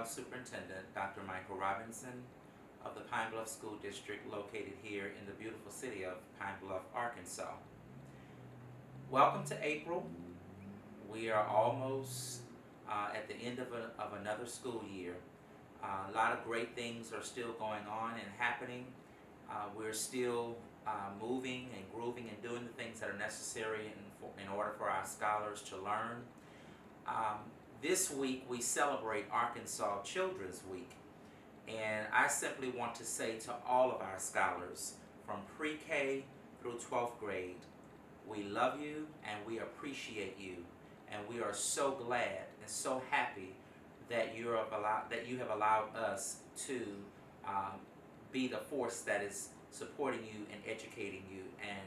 Superintendent Dr. Michael Robinson of the Pine Bluff School District located here in the beautiful city of Pine Bluff, Arkansas. Welcome to April. We are almost at the end of another school year. A lot of great things are still going on and happening. We're still moving and grooving and doing the things that are necessary in order for our scholars to learn. This week we celebrate Arkansas Children's Week, and I simply want to say to all of our scholars from pre-K through 12th grade, we love you and we appreciate you, and we are so glad and so happy that you have allowed us to be the force that is supporting you and educating you and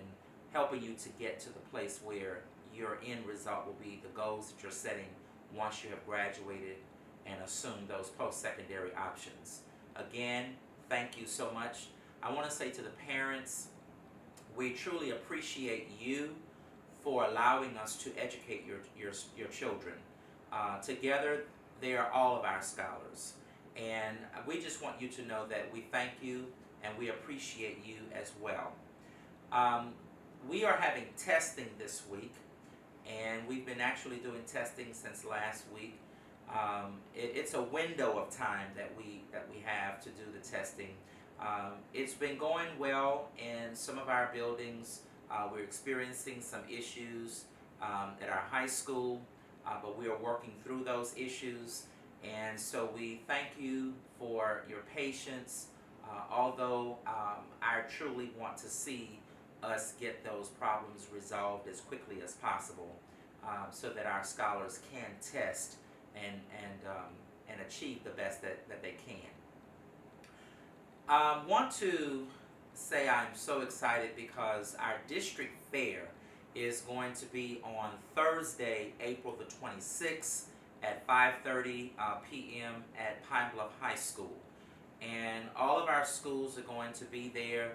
helping you to get to the place where your end result will be the goals that you're setting once you have graduated and assumed those post-secondary options. Again, thank you so much. I want to say to the parents, we truly appreciate you for allowing us to educate your children. Together, they are all of our scholars. And we just want you to know that we thank you and we appreciate you as well. We are having testing this week, and we've been actually doing testing since last week. It's a window of time that we have to do the testing. It's been going well in some of our buildings. We're experiencing some issues at our high school, but we are working through those issues. And so we thank you for your patience, although I truly want to see us get those problems resolved as quickly as possible, so that our scholars can test and achieve the best that they can. I want to say I'm so excited because our district fair is going to be on Thursday, April the 26th at 5:30 p.m. at Pine Bluff High School. And all of our schools are going to be there.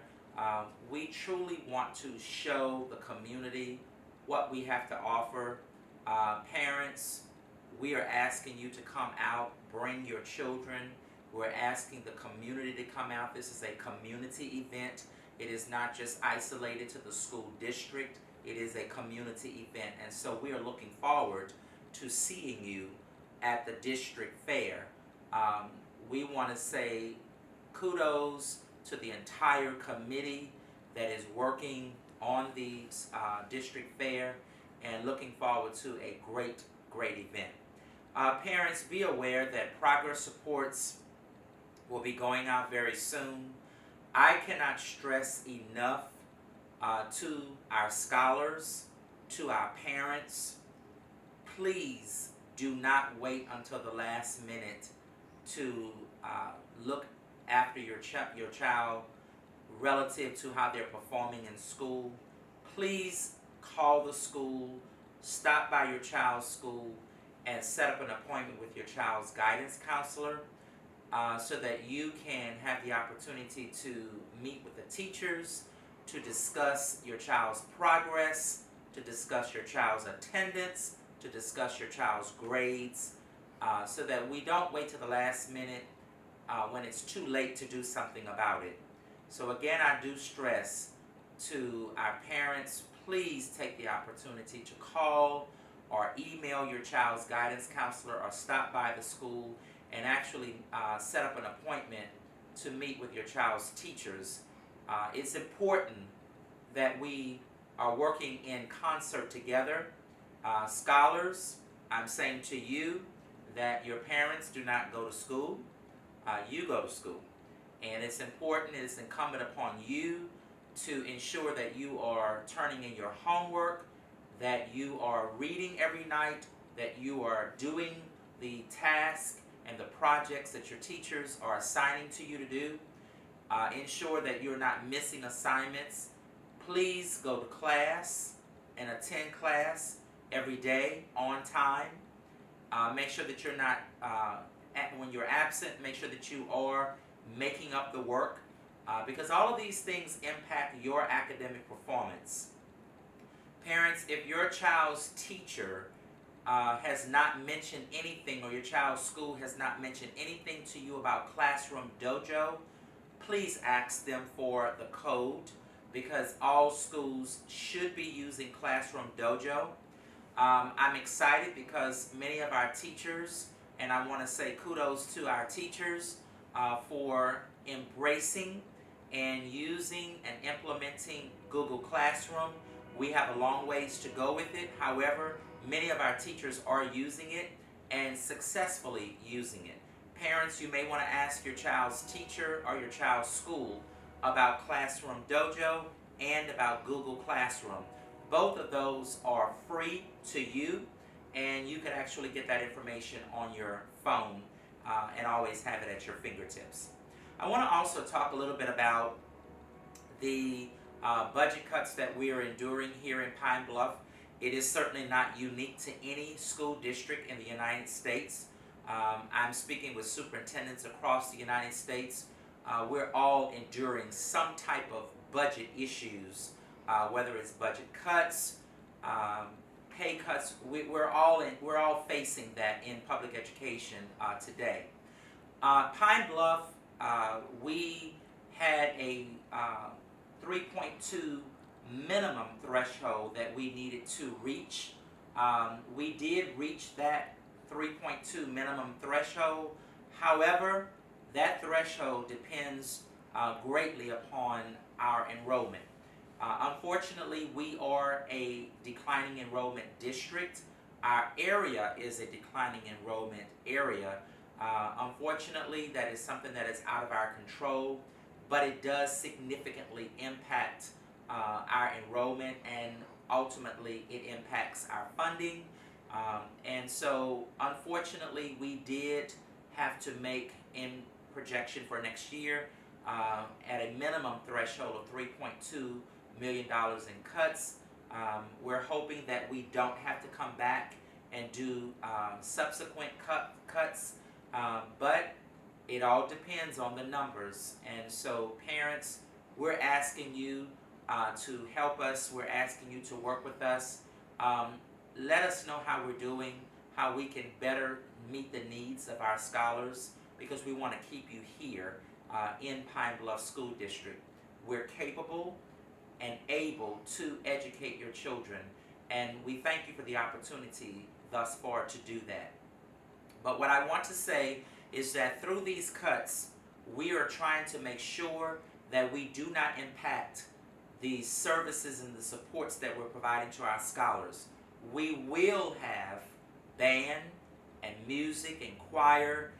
We truly want to show the community what we have to offer. Parents, we are asking you to come out, bring your children. We're asking the community to come out. This is a community event. It is not just isolated to the school district. It is a community event. And so we are looking forward to seeing you at the district fair. We want to say kudos to the entire committee that is working on the district fair, and looking forward to a great event. Parents, be aware that progress supports will be going out very soon. I cannot stress enough to our scholars, to our parents, please do not wait until the last minute to look after your child relative to how they're performing in school. Please call the school, stop by your child's school, and set up an appointment with your child's guidance counselor so that you can have the opportunity to meet with the teachers, to discuss your child's progress, to discuss your child's attendance, to discuss your child's grades, so that we don't wait to the last minute when it's too late to do something about it. So again, I do stress to our parents, please take the opportunity to call or email your child's guidance counselor or stop by the school and actually set up an appointment to meet with your child's teachers. It's important that we are working in concert together. Scholars, I'm saying to you that your parents do not go to school, you go to school. And it's important, it's incumbent upon you to ensure that you are turning in your homework, that you are reading every night, that you are doing the tasks and the projects that your teachers are assigning to you to do. Ensure that you're not missing assignments. Please go to class and attend class every day on time. Make sure that you're not, when you're absent, make sure that you are making up the work, because all of these things impact your academic performance. Parents, if your child's teacher has not mentioned anything, or your child's school has not mentioned anything to you about Classroom Dojo, please ask them for the code, because all schools should be using Classroom Dojo. I'm excited because many of our teachers, and I want to say kudos to our teachers for embracing and using and implementing Google Classroom. We have a long ways to go with it. However, many of our teachers are using it and successfully using it. Parents, you may want to ask your child's teacher or your child's school about Classroom Dojo and about Google Classroom. Both of those are free to you, and you can actually get that information on your phone and always have it at your fingertips. I want to also talk a little bit about the budget cuts that we are enduring here in Pine Bluff. It is certainly not unique to any school district in the United States. I'm speaking with superintendents across the United States. We're all enduring some type of budget issues, whether it's budget cuts, pay cuts. We're all facing that in public education today. Pine Bluff, we had a 3.2 minimum threshold that we needed to reach. We did reach that 3.2 minimum threshold. However, that threshold depends greatly upon our enrollment. Unfortunately, we are a declining enrollment district. Our area is a declining enrollment area. Unfortunately, that is something that is out of our control, but it does significantly impact our enrollment, and ultimately it impacts our funding. And so, unfortunately, we did have to make, in projection for next year, at a minimum threshold of $3.2 million in cuts. We're hoping that we don't have to come back and do subsequent cuts, but it all depends on the numbers. And so, parents, we're asking you to help us. We're asking you to work with us. Let us know how we're doing, how we can better meet the needs of our scholars, because we want to keep you here in Pine Bluff School District. We're capable and able to educate your children, and we thank you for the opportunity thus far to do that. But what I want to say is that through these cuts, we are trying to make sure that we do not impact the services and the supports that we're providing to our scholars. We will have band and music and choir,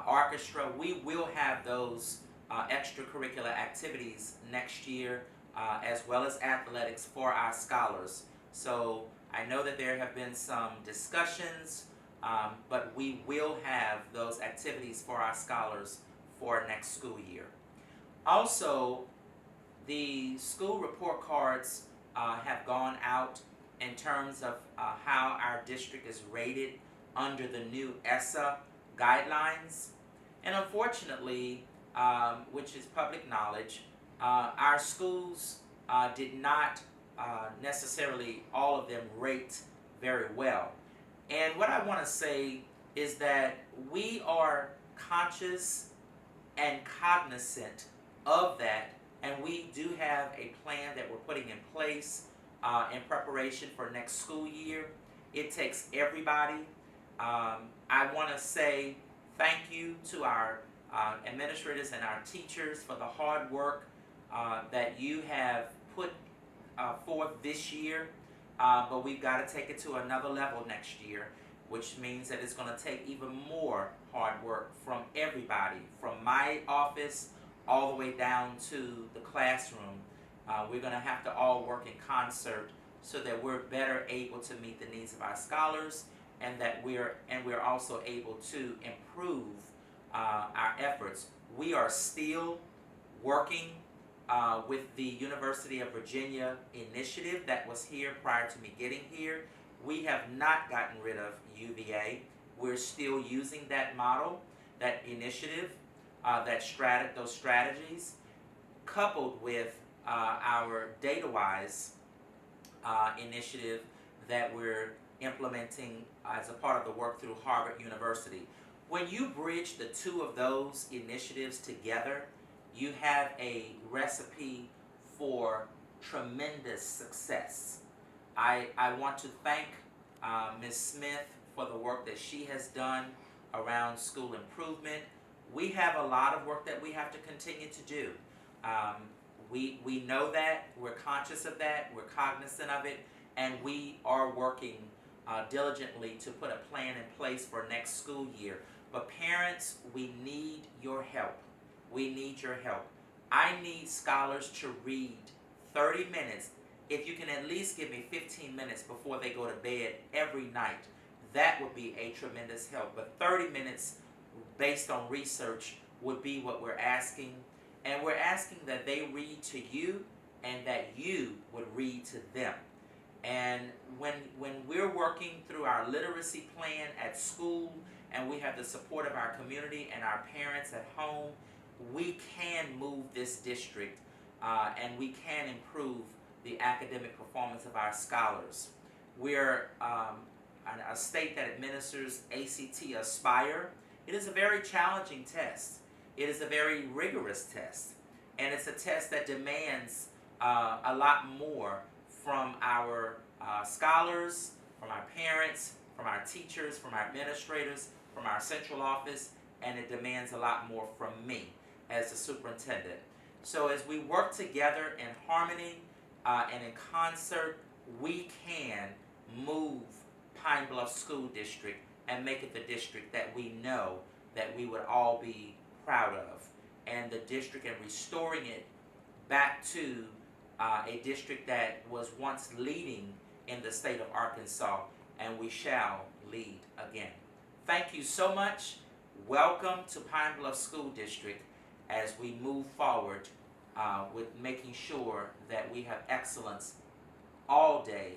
orchestra. We will have those extracurricular activities next year, as well as athletics for our scholars. So I know that there have been some discussions, but we will have those activities for our scholars for next school year. Also, the school report cards have gone out in terms of how our district is rated under the new ESSA guidelines. And unfortunately, which is public knowledge, our schools did not necessarily, all of them, rate very well. And what I want to say is that we are conscious and cognizant of that, and we do have a plan that we're putting in place in preparation for next school year. It takes everybody. I want to say thank you to our administrators and our teachers for the hard work that you have put forth this year, but we've got to take it to another level next year, which means that it's going to take even more hard work from everybody, from my office all the way down to the classroom. We're going to have to all work in concert so that we're better able to meet the needs of our scholars, and that we're also able to improve our efforts. We are still working with the University of Virginia initiative that was here prior to me getting here. We have not gotten rid of UVA. We're still using that model, that initiative, those strategies, coupled with our DataWise initiative that we're implementing as a part of the work through Harvard University. When you bridge the two of those initiatives together, you have a recipe for tremendous success. I want to thank Ms. Smith for the work that she has done around school improvement. We have a lot of work that we have to continue to do. We know that, we're conscious of that, we're cognizant of it, and we are working diligently to put a plan in place for next school year. But parents, we need your help. We need your help. I need scholars to read 30 minutes. If you can at least give me 15 minutes before they go to bed every night, that would be a tremendous help. But 30 minutes based on research would be what we're asking. And we're asking that they read to you and that you would read to them. And when we're working through our literacy plan at school and we have the support of our community and our parents at home, we can move this district and we can improve the academic performance of our scholars. We're a state that administers ACT Aspire. It is a very challenging test. It is a very rigorous test. And it's a test that demands a lot more from our scholars, from our parents, from our teachers, from our administrators, from our central office, and it demands a lot more from me as the superintendent. So as we work together in harmony and in concert, we can move Pine Bluff School District and make it the district that we know that we would all be proud of, and the district, and restoring it back to a district that was once leading in the state of Arkansas, and we shall lead again. Thank you so much. Welcome to Pine Bluff School District as we move forward with making sure that we have excellence all day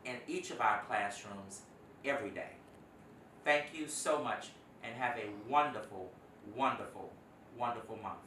in each of our classrooms every day. Thank you so much and have a wonderful, wonderful, wonderful month.